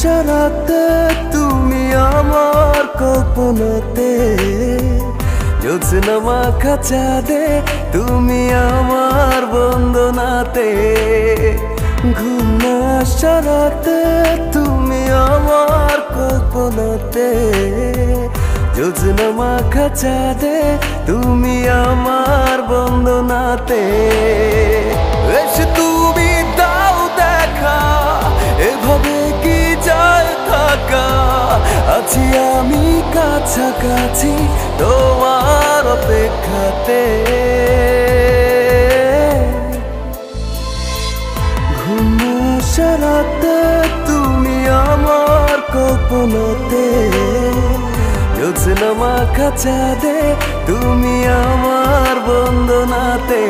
সারাতে তুমি আমার কল্পনাতে, জ্যোৎস্না মাখা চাঁদে তুমি আমার বন্দনাতে। ঘুম না সারাতে তুমি আমার কল্পনাতে, জ্যোৎস্না মাখা চাঁদে তুমি আমার বন্দনাতে। এসে তুমি দাও দেখা, এভাবে কি যায় থাকা, আছি আমি কাছাকাছি তোমার অপেক্ষাতে। ঘুম না সারাতে তুমি আমার কল্পনাতে, জ্যোৎস্না মাখা চাঁদে তুমি আমার বন্দনাতে।